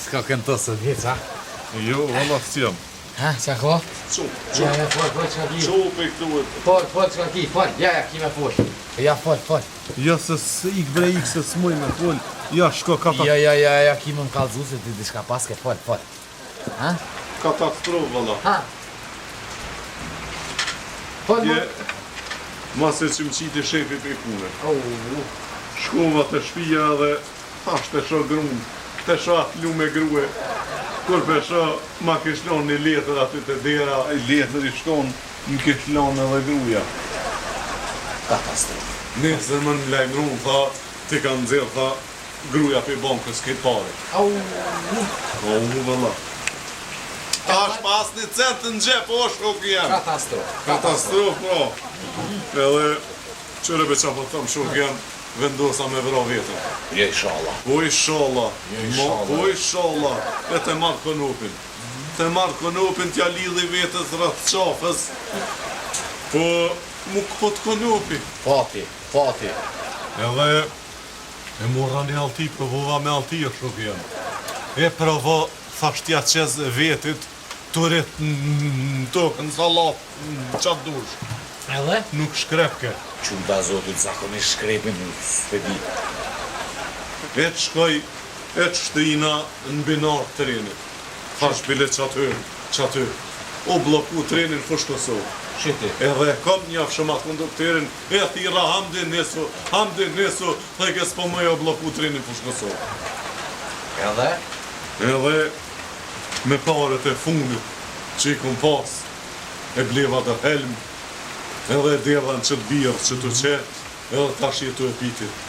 S'ka këntosë të vjeç, ha? Jo, valla s'jam. Ha, qa ko? Ja, fol, qka ki. Qope këtuet. Fol, qka ki, fol. Ja, ki me fol. Ja, fol. Ja, se s'ik bre ik se s'muj me fol. Ja, shko katastrof. Ja, ki më m'kallzu se ti diçka paske, fol. Ha? Katastrof, valla. Ha? Fol, Je, mase që më qiti shefi për i pune. Shkova të shpija dhe thash të shë grunë. Të shë atë lu me grue. Kur për shë ma kishlon një letër aty të dera, letër i shkon, më kishlon edhe gruja. Katastrof. Nesër më në lajmërum, tha, ti ka nëzirë, tha, gruja për bankës këtë pare. Vëlla. Ta është pas një centë në gjep, o shkok jam. Katastrof, bro. Edhe, qëre be qa po thëmë shkok jam, vendosa me vëra vetën. Je inshallah. Po inshallah. E të marrë konopin. Të marrë konopin t'ja lidhi vetës rrëth qafës. Po, mu këpot konopi. Fati. Edhe, e morra një alti, provova me alti e shok jam. E provo, thashtja qez vetit, të rritë në tokë, në salat, në qatë dush. Edhe? Nuk shkrepke. Qumë da zotit zakonisht shkrepin në s'pedi. E të shkoj, e të shtrina në binar të trenit. Thash bile qaty. O bloku trenin fush Kosovë. Shiti. Edhe kom një afshëmat kondukterin, e thira hamdin nesu, dhe ke s'po më o bloku trenin fush Kosovë. Edhe me paret e fundit që i kum pas, e bleva të helm, edhe derdhan që të birë, që të qetë, edhe tash jetu e pitit.